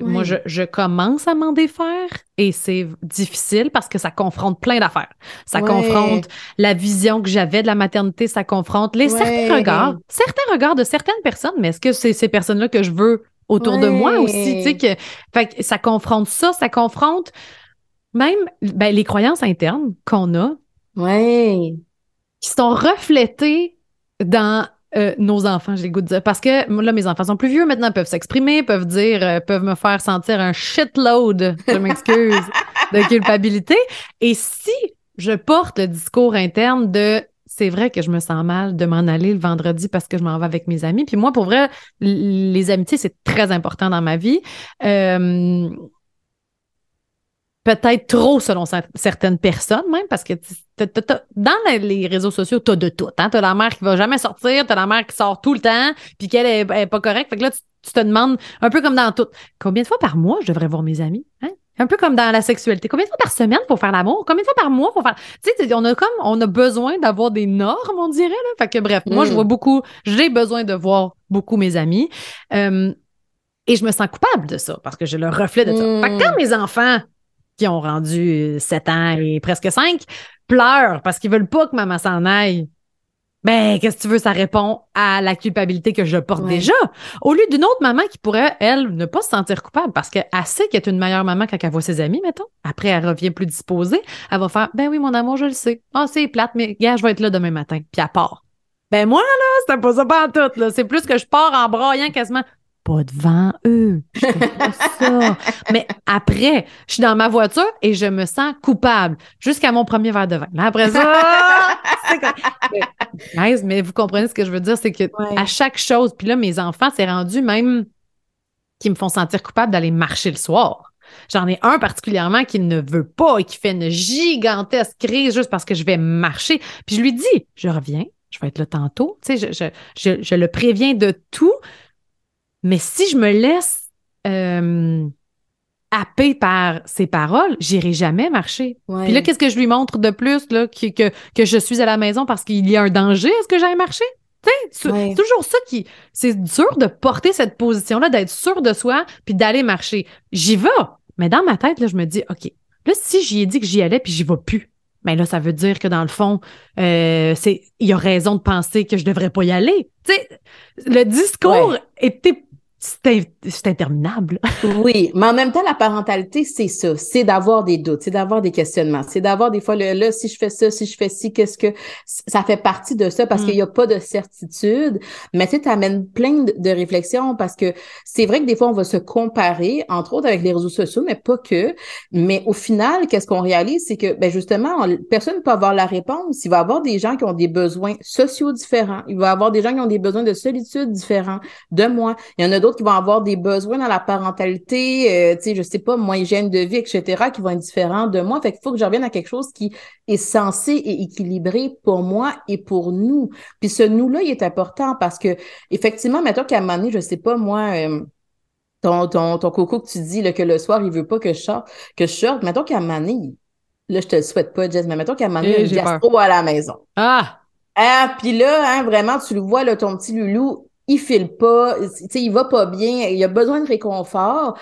Moi, je commence à m'en défaire et c'est difficile parce que ça confronte plein d'affaires. Ça confronte la vision que j'avais de la maternité, ça confronte certains regards de certaines personnes, mais est-ce que c'est ces personnes-là que je veux autour de moi aussi? Tu sais, fait que ça confronte même les croyances internes qu'on a qui sont reflétées dans nos enfants, j'ai le goût de dire. Parce que là, mes enfants sont plus vieux maintenant, peuvent s'exprimer, peuvent dire, peuvent me faire sentir un shitload, je m'excuse, de culpabilité. Et si je porte le discours interne de c'est vrai que je me sens mal de m'en aller le vendredi parce que je m'en vais avec mes amis. Puis moi, pour vrai, les amitiés, c'est très important dans ma vie. peut-être trop selon certaines personnes même, parce que dans les réseaux sociaux, t'as de tout. Hein? T'as la mère qui va jamais sortir, t'as la mère qui sort tout le temps, puis qu'elle est pas correcte. Fait que là, tu te demandes, un peu comme dans tout, combien de fois par mois je devrais voir mes amis? Hein? Un peu comme dans la sexualité. Combien de fois par semaine pour faire l'amour? Combien de fois par mois pour faire... Tu sais, on a besoin d'avoir des normes, on dirait. Là. Fait que bref, moi, j'ai besoin de voir beaucoup mes amis. Et je me sens coupable de ça, parce que j'ai le reflet de ça. Fait que quand mes enfants, qui ont rendu 7 ans et presque 5, pleurent parce qu'ils veulent pas que maman s'en aille, ben, qu'est-ce que tu veux, ça répond à la culpabilité que je porte déjà. Au lieu d'une autre maman qui pourrait, elle, ne pas se sentir coupable parce qu'elle sait qu'elle est une meilleure maman quand elle voit ses amis, mettons. Après, elle revient plus disposée. Elle va faire, ben oui, mon amour, je le sais. Ah, c'est plate, mais gars, je vais être là demain matin. Puis elle part. Ben moi, là, c'était pas ça pas en tout, là. C'est plus que je pars en braillant quasiment. Pas devant eux. Je fais pas ça. Mais après, je suis dans ma voiture et je me sens coupable jusqu'à mon premier verre de vin. Là, après ça, c'est quoi? Mais vous comprenez ce que je veux dire, c'est que à chaque chose, puis là, mes enfants, c'est rendu même qui me font sentir coupable d'aller marcher le soir. J'en ai un particulièrement qui ne veut pas et qui fait une gigantesque crise juste parce que je vais marcher. Puis je lui dis, je reviens, je vais être là tantôt. Tu sais, je le préviens de tout. Mais si je me laisse happer par ses paroles, j'irai jamais marcher. Puis là, qu'est-ce que je lui montre de plus, là, que je suis à la maison parce qu'il y a un danger à ce que j'aille marcher? C'est toujours ça qui... C'est dur de porter cette position-là, d'être sûr de soi, puis d'aller marcher. J'y vais. Mais dans ma tête, là, je me dis, OK, là, si j'y ai dit que j'y allais, puis j'y vais plus, mais là, ça veut dire que dans le fond, il y a raison de penser que je devrais pas y aller. Tu sais, le discours c'est interminable. Oui, mais en même temps, la parentalité, c'est ça. C'est d'avoir des doutes, c'est d'avoir des questionnements, c'est d'avoir des fois là, si je fais ça, si je fais ci, qu'est-ce que... Ça fait partie de ça parce qu'il n'y a pas de certitude. Mais tu sais, t'amènes plein de réflexions parce que c'est vrai que des fois, on va se comparer, entre autres avec les réseaux sociaux, mais pas que. Mais au final, qu'est-ce qu'on réalise? C'est que, ben justement, personne ne peut avoir la réponse. Il va y avoir des gens qui ont des besoins sociaux différents. Il va y avoir des gens qui ont des besoins de solitude différents de moi. Il y en a d'autres qui vont avoir des besoins dans la parentalité, tu sais, je sais pas, moi, hygiène de vie, etc., qui vont être différents de moi. Fait qu'il faut que je revienne à quelque chose qui est sensé et équilibré pour moi et pour nous. Puis ce nous-là, il est important parce que, effectivement, mettons qu'à un moment donné, je sais pas, moi, ton coco que tu dis là, que le soir, il veut pas que je sorte, mettons qu'à un moment donné, là, je te le souhaite pas, Jess, mais mettons qu'à un moment donné, il y a une gastro à la maison. Puis là, hein, vraiment, tu le vois, là, ton petit loulou, il file pas, tu sais, il va pas bien, il a besoin de réconfort.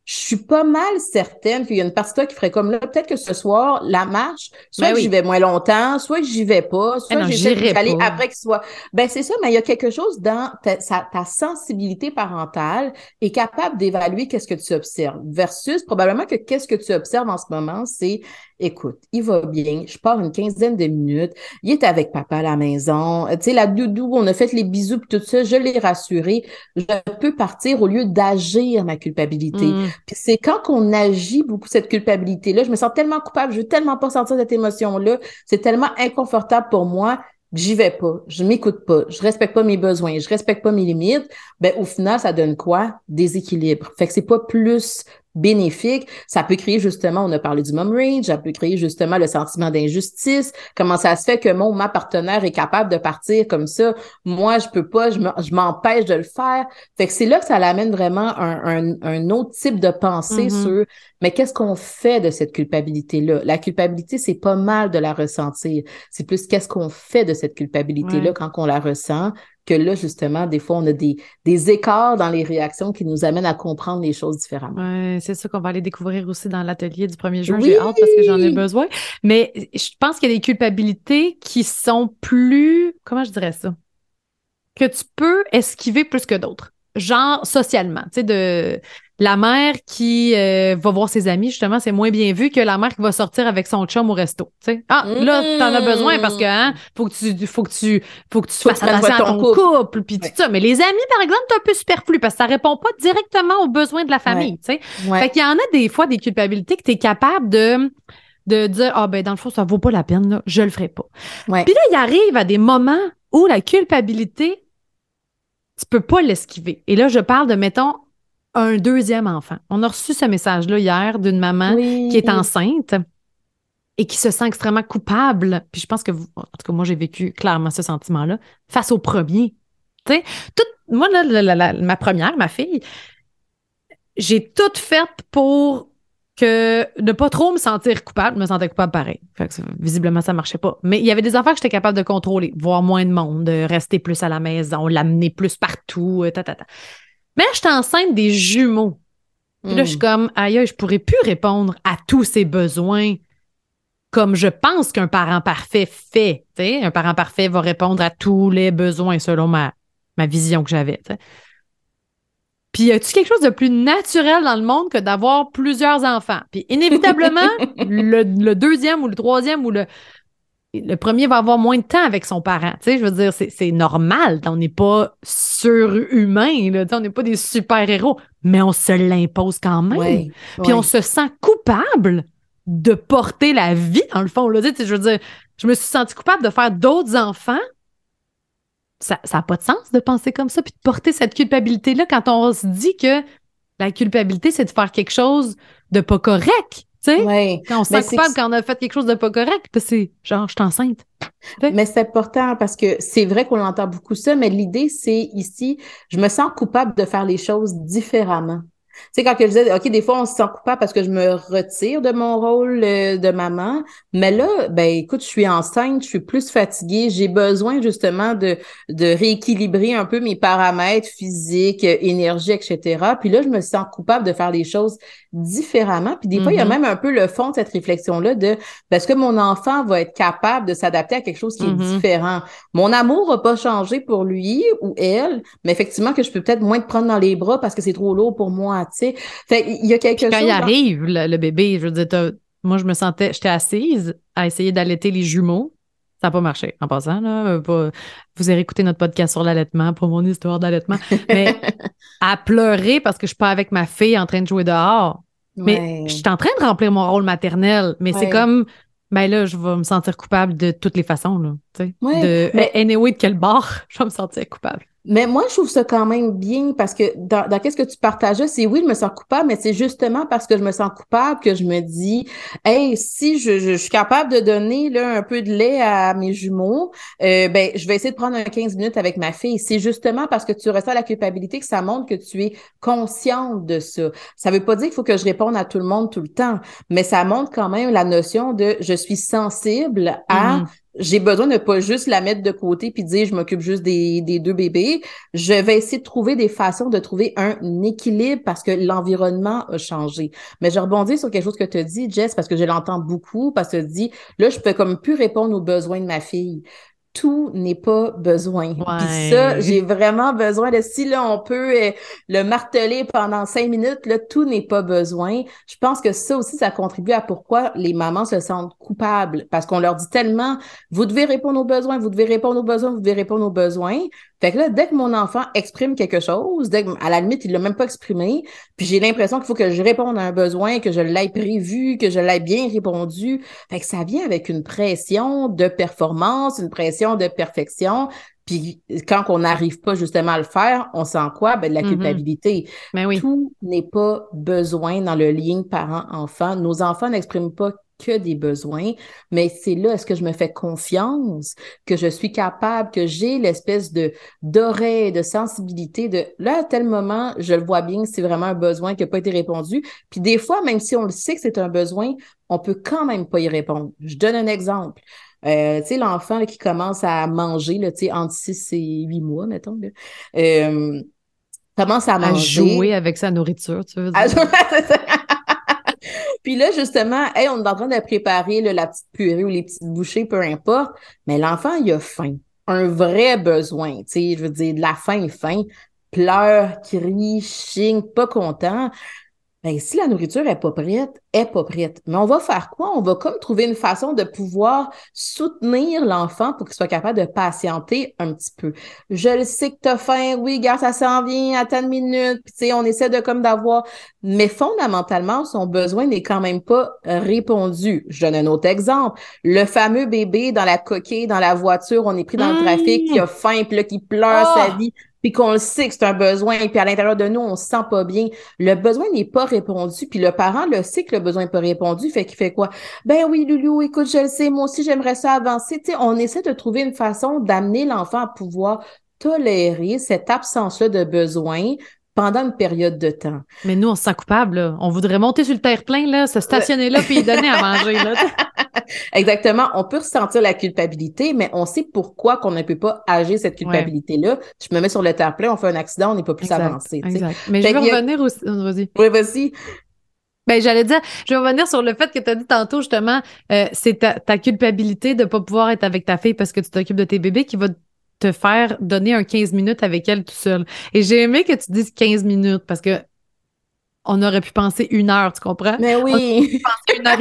Je suis pas mal certaine qu'il y a une partie de toi qui ferait comme là. Peut-être que ce soir, la marche, soit que j'y vais moins longtemps, soit que j'y vais pas, soit que j'essaie d'aller après qu'il soit... Ben, c'est ça, mais il y a quelque chose dans ta sensibilité parentale est capable d'évaluer qu'est-ce que tu observes versus probablement que qu'est-ce que tu observes en ce moment, c'est écoute, il va bien, je pars une quinzaine de minutes, il est avec papa à la maison, tu sais, la doudou, on a fait les bisous pis tout ça, je l'ai rassuré, je peux partir au lieu d'agir ma culpabilité. Puis c'est quand on agit beaucoup cette culpabilité-là, je me sens tellement coupable, je veux tellement pas sentir cette émotion-là, c'est tellement inconfortable pour moi, j'y vais pas, je m'écoute pas, je respecte pas mes besoins, je respecte pas mes limites, ben au final, ça donne quoi? Déséquilibre. Fait que c'est pas plus bénéfique, ça peut créer justement, on a parlé du mom rage, ça peut créer justement le sentiment d'injustice, comment ça se fait que ma partenaire est capable de partir comme ça, moi je peux pas, je m'empêche de le faire, fait que c'est là que ça l'amène vraiment un autre type de pensée sur, mais qu'est-ce qu'on fait de cette culpabilité-là? La culpabilité, c'est pas mal de la ressentir, c'est plus qu'est-ce qu'on fait de cette culpabilité-là quand on la ressent, que là, justement, des fois, on a des écarts dans les réactions qui nous amènent à comprendre les choses différemment. Oui, c'est ça qu'on va aller découvrir aussi dans l'atelier du 1er juin. J'ai hâte parce que j'en ai besoin. Mais je pense qu'il y a des culpabilités qui sont plus... Comment je dirais ça? Que tu peux esquiver plus que d'autres. Genre socialement. Tu sais, de la mère qui va voir ses amis, justement, c'est moins bien vu que la mère qui va sortir avec son chum au resto. Tu sais, là, t'en as besoin parce que faut que tu fasses attention à ton couple, puis tout ça. Mais les amis, par exemple, c'est un peu superflu parce que ça répond pas directement aux besoins de la famille. Tu sais, fait qu'il y en a des fois des culpabilités que t'es capable de dire ben dans le fond ça vaut pas la peine là, je le ferai pas. Puis là il arrive à des moments où la culpabilité tu peux pas l'esquiver. Et là, je parle de, mettons, un deuxième enfant. On a reçu ce message-là hier d'une maman qui est enceinte et qui se sent extrêmement coupable. Puis je pense que, en tout cas, moi, j'ai vécu clairement ce sentiment-là face au premier. Tu sais, moi, là, ma première, ma fille, j'ai tout fait pour ne pas trop me sentir coupable. Je me sentais coupable pareil. Fait que visiblement, ça marchait pas. Mais il y avait des affaires que j'étais capable de contrôler. Voir moins de monde, rester plus à la maison, l'amener plus partout, Mais là, j'étais enceinte des jumeaux. Puis là, je suis comme, aïe, je pourrais plus répondre à tous ces besoins comme je pense qu'un parent parfait fait. T'sais. Un parent parfait va répondre à tous les besoins selon ma vision que j'avais. T'sais. Puis, y a-tu quelque chose de plus naturel dans le monde que d'avoir plusieurs enfants? Puis, inévitablement, le deuxième ou le troisième ou le premier va avoir moins de temps avec son parent. Tu sais, je veux dire, c'est normal. On n'est pas surhumain, là, on n'est pas des super-héros, mais on se l'impose quand même. Puis, on se sent coupable de porter la vie, dans le fond. Là, tu sais, je veux dire, je me suis sentie coupable de faire d'autres enfants. Ça n'a pas de sens de penser comme ça, puis de porter cette culpabilité-là quand on se dit que la culpabilité, c'est de faire quelque chose de pas correct. Quand on se sent coupable quand on a fait quelque chose de pas correct, puis c'est genre, je suis enceinte. Mais c'est important parce que c'est vrai qu'on entend beaucoup ça, mais l'idée, c'est ici, je me sens coupable de faire les choses différemment. Tu sais, quand je disais, OK, des fois, on se sent coupable parce que je me retire de mon rôle de maman, mais là, ben écoute, je suis enceinte, je suis plus fatiguée, j'ai besoin justement de rééquilibrer un peu mes paramètres physiques, énergie, etc. Puis là, je me sens coupable de faire les choses différemment. Puis des fois, il y a même un peu le fond de cette réflexion-là de, est-ce que mon enfant va être capable de s'adapter à quelque chose qui est différent? Mon amour n'a pas changé pour lui ou elle, mais effectivement que je peux peut-être moins te prendre dans les bras parce que c'est trop lourd pour moi. Tu sais, fait il y a quelque chose. Quand il arrive, le bébé, je veux dire, moi, j'étais assise à essayer d'allaiter les jumeaux. Ça n'a pas marché, en passant. Là, vous avez écouté notre podcast sur l'allaitement pour mon histoire d'allaitement. Mais à pleurer parce que je suis pas avec ma fille en train de jouer dehors. Mais je suis en train de remplir mon rôle maternel. Mais c'est comme, ben là, je vais me sentir coupable de toutes les façons. Là, anyway, de quel bord je vais me sentir coupable. Mais moi, je trouve ça quand même bien parce que dans qu'est-ce que tu partageais, c'est oui, je me sens coupable, mais c'est justement parce que je me sens coupable que je me dis, hey, si je suis capable de donner là un peu de lait à mes jumeaux, ben je vais essayer de prendre un 15 minutes avec ma fille. C'est justement parce que tu ressens la culpabilité que ça montre que tu es consciente de ça. Ça veut pas dire qu'il faut que je réponde à tout le monde tout le temps, mais ça montre quand même la notion de je suis sensible à j'ai besoin de pas juste la mettre de côté puis dire je m'occupe juste des deux bébés. Je vais essayer de trouver des façons de trouver un équilibre parce que l'environnement a changé. Mais je rebondis sur quelque chose que tu as dit, Jess, parce que je l'entends beaucoup, parce que tu dis, là, je peux comme plus répondre aux besoins de ma fille. Tout n'est pas besoin. Puis ça, j'ai vraiment besoin de, si là, on peut le marteler pendant 5 minutes, là, tout n'est pas besoin. Je pense que ça aussi, ça contribue à pourquoi les mamans se sentent coupables, parce qu'on leur dit tellement, vous devez répondre aux besoins, vous devez répondre aux besoins, vous devez répondre aux besoins. Fait que là, dès que mon enfant exprime quelque chose, à la limite, il l'a même pas exprimé, puis j'ai l'impression qu'il faut que je réponde à un besoin, que je l'aie prévu, que je l'aie bien répondu. Fait que ça vient avec une pression de performance, une pression de perfection. Puis quand on n'arrive pas justement à le faire, on sent quoi? Ben, de la culpabilité. Ben oui. Tout n'est pas besoin dans le lien parent-enfant. Nos enfants n'expriment pas que des besoins, mais c'est là, est-ce que je me fais confiance, que je suis capable, que j'ai l'espèce d'oreille, de sensibilité, de là, à tel moment, je le vois bien, c'est vraiment un besoin qui n'a pas été répondu. Puis des fois, même si on le sait que c'est un besoin, on peut quand même pas y répondre. Je donne un exemple. Tu sais, l'enfant là, qui commence à manger, là, tu sais, entre 6 et 8 mois, mettons, là, commence à manger. À jouer avec sa nourriture, tu veux dire. Puis là, justement, hey, on est en train de préparer là, la petite purée ou les petites bouchées, peu importe, mais l'enfant, il a faim. Un vrai besoin, tu sais, je veux dire, de la faim, pleure, crie, chigne, pas content. Ben, si la nourriture est pas prête, elle est pas prête. Mais on va faire quoi? On va comme trouver une façon de pouvoir soutenir l'enfant pour qu'il soit capable de patienter un petit peu. Je le sais que t'as faim, oui, gars, ça s'en vient, attends une minute, puis tu sais, on essaie de comme d'avoir, mais fondamentalement, son besoin n'est quand même pas répondu. Je donne un autre exemple. Le fameux bébé dans la coquille, dans la voiture, on est pris dans le trafic, qui a faim, puis là, qui pleure sa vie. puis qu'on le sait que c'est un besoin, puis à l'intérieur de nous, on se sent pas bien, le besoin n'est pas répondu, puis le parent le sait que le besoin n'est pas répondu, fait qu'il fait quoi? Ben oui, Loulou, écoute, je le sais, moi aussi, j'aimerais ça avancer. Tu sais, on essaie de trouver une façon d'amener l'enfant à pouvoir tolérer cette absence-là de besoin pendant une période de temps. Mais nous, on se sent coupable, là. On voudrait monter sur le terre-plein, là, se stationner là, puis donner à manger, là. Exactement. On peut ressentir la culpabilité, mais on sait pourquoi qu'on ne peut pas agir cette culpabilité-là. Je me mets sur le terre-plein, on fait un accident, on n'est pas plus avancé. Exact. Mais je veux revenir aussi. Vas-y. Oui, vas-y. Ben, j'allais dire, je vais revenir sur le fait que tu as dit tantôt, justement, c'est ta culpabilité de ne pas pouvoir être avec ta fille parce que tu t'occupes de tes bébés qui va te faire donner un 15 minutes avec elle tout seul. Et j'ai aimé que tu dises 15 minutes parce que on aurait pu penser 1 heure, tu comprends? Mais oui. On aurait pu penser 1 heure.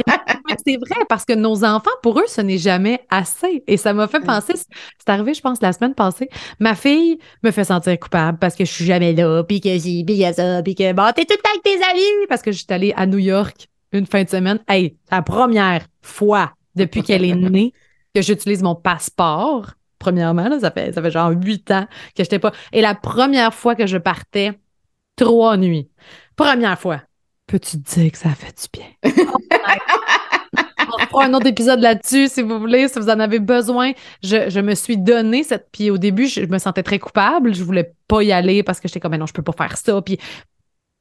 C'est vrai, parce que nos enfants, pour eux, ce n'est jamais assez. Et ça m'a fait penser, c'est arrivé, je pense, la semaine passée. Ma fille me fait sentir coupable parce que je suis jamais là, puis que j'ai, puis que ça, puis que bon, t'es tout le temps avec tes amis, parce que je suis allée à New York une fin de semaine. Hey, c'est la première fois depuis qu'elle est née que j'utilise mon passeport. Premièrement, là, ça fait genre 8 ans que j'étais pas. Et la première fois que je partais, 3 nuits. Première fois. Peux-tu te dire que ça a fait du bien? On fera un autre épisode là-dessus, si vous voulez, si vous en avez besoin. Je me suis donné cette... Puis au début, je me sentais très coupable. Je voulais pas y aller parce que j'étais comme, mais non, je peux pas faire ça. Puis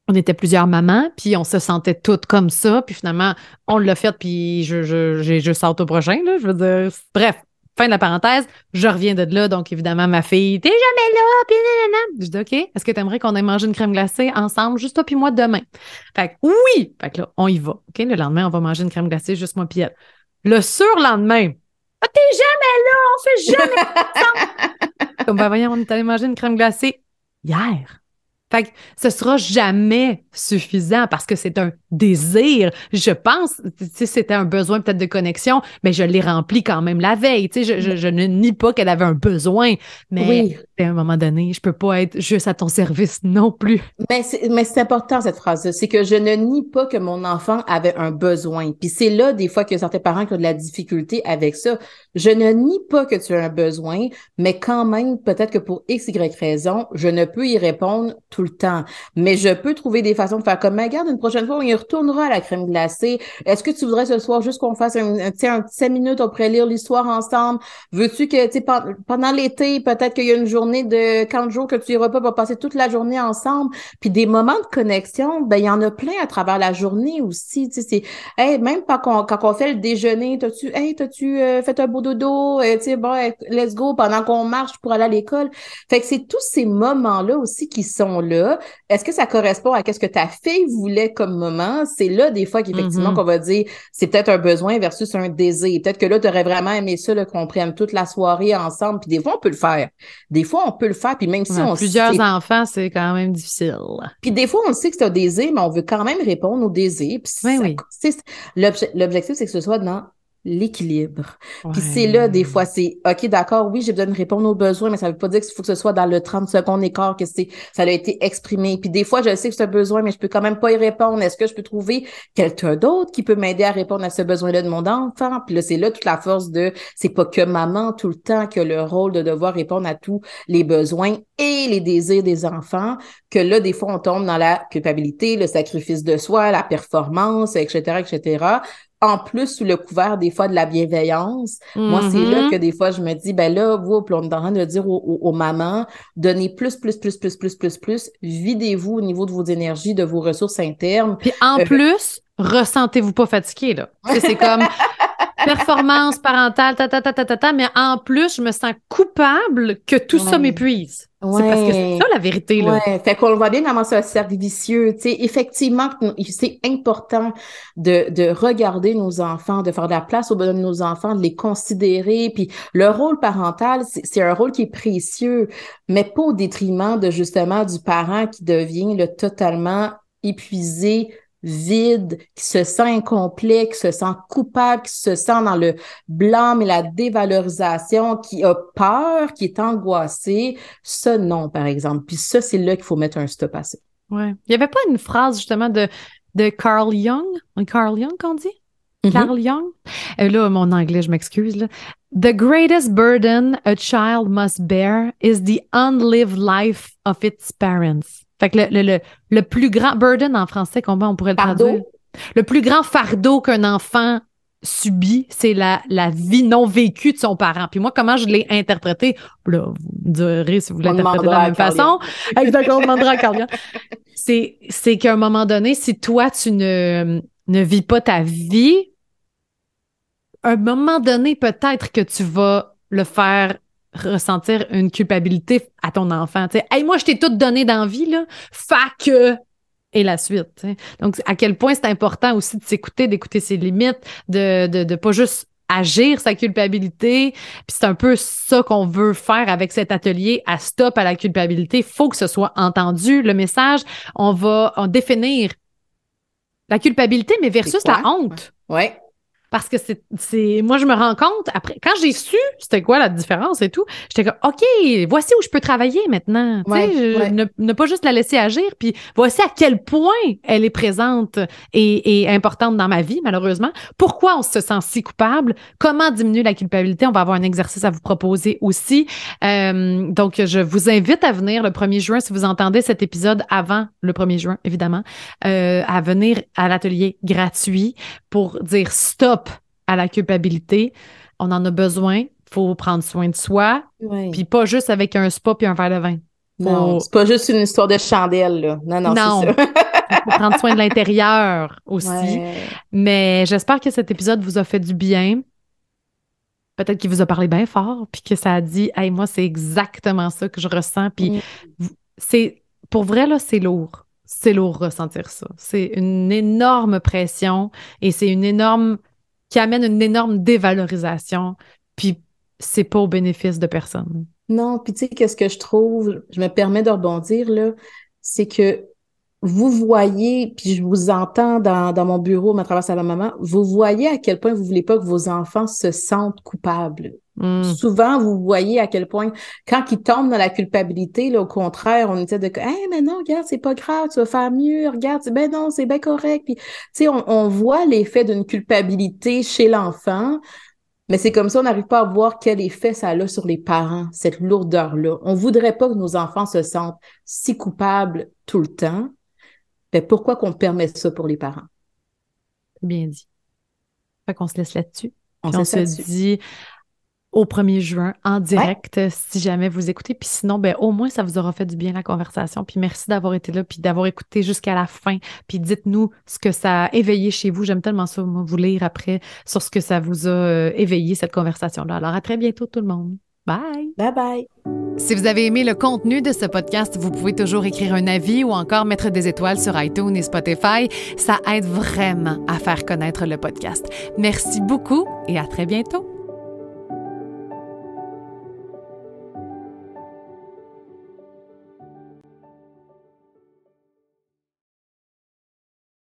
on était plusieurs mamans, puis on se sentait toutes comme ça. Puis finalement, on l'a fait, puis j'ai juste hâte au prochain, là. Je veux dire, bref. Fin de la parenthèse, je reviens de là, donc évidemment, ma fille, t'es jamais là, puis nanana. Je dis, OK, est-ce que t'aimerais qu'on aille manger une crème glacée ensemble, juste toi puis moi, demain? Fait que oui! Fait que là, on y va. OK, le lendemain, on va manger une crème glacée, juste moi puis elle. Le surlendemain, ah, t'es jamais là, on fait jamais ensemble. Comme, ben voyons, on est allé manger une crème glacée hier. Fait que ce sera jamais suffisant parce que c'est un désir. Je pense, tu sais, c'était un besoin peut-être de connexion, mais je l'ai rempli quand même la veille. Tu sais, je ne nie pas qu'elle avait un besoin, mais à un moment donné, je peux pas être juste à ton service non plus. Mais c'est important, cette phrase-là. C'est que je ne nie pas que mon enfant avait un besoin. Puis c'est là, des fois, qu'il y a certains parents qui ont de la difficulté avec ça. Je ne nie pas que tu as un besoin, mais quand même, peut-être que pour X, Y raison, je ne peux y répondre tout le temps. Mais je peux trouver des façons de faire comme, mais regarde, une prochaine fois, on y retournera à la crème glacée. Est-ce que tu voudrais ce soir juste qu'on fasse un 5 minutes, on pourrait lire l'histoire ensemble? Veux-tu que, tu sais, pendant l'été, peut-être qu'il y a une journée de 40 jours que tu iras pas, on va passer toute la journée ensemble. Puis des moments de connexion, ben il y en a plein à travers la journée aussi. Tu sais, c'est, hey, même quand on fait le déjeuner, t'as-tu fait un beau dodo? Tu sais, bon, let's go pendant qu'on marche pour aller à l'école. Fait que c'est tous ces moments-là aussi qui sont là. Est-ce que ça correspond à ce que ta fille voulait comme moment? C'est là des fois qu'effectivement qu'on va dire c'est peut-être un besoin versus un désir. Peut-être que là, tu aurais vraiment aimé ça, là, qu'on prenne toute la soirée ensemble. Puis des fois, on peut le faire. Des fois, on peut le faire. Puis même si on plusieurs enfants, c'est quand même difficile. Puis des fois, on sait que c'est un désir, mais on veut quand même répondre au désir. Puis oui. L'objectif, c'est que ce soit dans l'équilibre. Puis c'est là, des fois, c'est OK, d'accord, oui, j'ai besoin de répondre aux besoins, mais ça veut pas dire qu'il faut que ce soit dans le 30 secondes écart que ça a été exprimé. Puis des fois, je sais que c'est un besoin, mais je peux quand même pas y répondre. Est-ce que je peux trouver quelqu'un d'autre qui peut m'aider à répondre à ce besoin-là de mon enfant? Puis là, c'est là toute la force c'est pas que maman tout le temps qui a le rôle de devoir répondre à tous les besoins et les désirs des enfants, que là, des fois, on tombe dans la culpabilité, le sacrifice de soi, la performance, etc., etc., en plus sous le couvert des fois de la bienveillance. Moi, c'est là que des fois, je me dis, ben là, vous, on est en train de dire aux mamans, donnez plus, videz-vous au niveau de vos énergies, de vos ressources internes. Puis en plus, ressentez-vous pas fatigué, là. C'est comme performance parentale, mais en plus, je me sens coupable que tout ça m'épuise. C'est parce que c'est ça la vérité, là. Ouais, fait qu'on le voit bien comment c'est un cercle vicieux. Tu sais, effectivement, c'est important de regarder nos enfants, de faire de la place aux besoins de nos enfants, de les considérer. Puis le rôle parental, c'est un rôle qui est précieux, mais pas au détriment de justement du parent qui devient totalement épuisé, vide, qui se sent incomplet, qui se sent coupable, qui se sent dans le blâme et la dévalorisation, qui a peur, qui est angoissé. Ça, non, par exemple. Puis ça, c'est là qu'il faut mettre un stop à ça. Ouais. Il n'y avait pas une phrase, justement, de Carl Jung qu'on dit? Carl Jung. Là, mon anglais, je m'excuse. Là. The greatest burden a child must bear is the unlived life of its parents. Fait que le plus grand burden en français, comment on pourrait le traduire? Le plus grand fardeau qu'un enfant subit, c'est la vie non vécue de son parent. Puis moi, comment je l'ai interprété? Là, vous me direz si vous l'interprétez de la même façon. Exactement, on demandera à Carl Jung. C'est qu'à un moment donné, si toi, tu ne vis pas ta vie, à un moment donné, peut-être que tu vas le faire ressentir une culpabilité à ton enfant. Tu sais, hey, moi, je t'ai tout donné dans la vie, là. Fait que... Et la suite. T'sais. Donc, à quel point c'est important aussi de s'écouter, d'écouter ses limites, de pas juste agir sa culpabilité. Puis c'est un peu ça qu'on veut faire avec cet atelier à Stop à la culpabilité. Il faut que ce soit entendu. Le message, on va définir la culpabilité, mais versus la honte. Oui. Parce que moi, je me rends compte, après, quand j'ai su c'était quoi la différence et tout, j'étais comme, OK, voici où je peux travailler maintenant. Ne pas juste la laisser agir, puis voici à quel point elle est présente et importante dans ma vie, malheureusement. Pourquoi on se sent si coupable? Comment diminuer la culpabilité? On va avoir un exercice à vous proposer aussi. Donc, je vous invite à venir le 1er juin, si vous entendez cet épisode avant le 1er juin, évidemment, à venir à l'atelier gratuit pour dire stop à la culpabilité. On en a besoin. Il faut prendre soin de soi. Puis pas juste avec un spa puis un verre de vin. Non, c'est pas juste une histoire de chandelle, là. Non. C'est ça. Il faut prendre soin de l'intérieur aussi. Ouais. Mais j'espère que cet épisode vous a fait du bien. Peut-être qu'il vous a parlé bien fort puis que ça a dit « Hey, moi, c'est exactement ça que je ressens. » Puis c'est... Pour vrai, là, c'est lourd. C'est lourd ressentir ça. C'est une énorme pression et c'est une énorme... qui amène une énorme dévalorisation, puis c'est pas au bénéfice de personne. Non, puis tu sais, qu'est-ce que je trouve, je me permets de rebondir, là, c'est que vous voyez, puis je vous entends dans mon bureau, à travers sa maman, vous voyez à quel point vous voulez pas que vos enfants se sentent coupables. Souvent, vous voyez à quel point, quand ils tombent dans la culpabilité, là, au contraire, on essaie de « Hey, mais non, regarde, c'est pas grave, tu vas faire mieux, regarde, ben non, c'est bien correct. » Puis, tu sais, on voit l'effet d'une culpabilité chez l'enfant, mais c'est comme ça, on n'arrive pas à voir quel effet ça a sur les parents, cette lourdeur-là. On voudrait pas que nos enfants se sentent si coupables tout le temps. Mais pourquoi qu'on permet ça pour les parents? Bien dit. Fait qu'on se laisse là-dessus. Puis on se dit au 1er juin, en direct, si jamais vous écoutez. Puis sinon, ben au moins, ça vous aura fait du bien, la conversation. Puis merci d'avoir été là, puis d'avoir écouté jusqu'à la fin. Puis dites-nous ce que ça a éveillé chez vous. J'aime tellement ça, moi, vous lire après sur ce que ça vous a éveillé, cette conversation-là. Alors, à très bientôt, tout le monde. Bye! Bye bye! Si vous avez aimé le contenu de ce podcast, vous pouvez toujours écrire un avis ou encore mettre des étoiles sur iTunes et Spotify. Ça aide vraiment à faire connaître le podcast. Merci beaucoup et à très bientôt!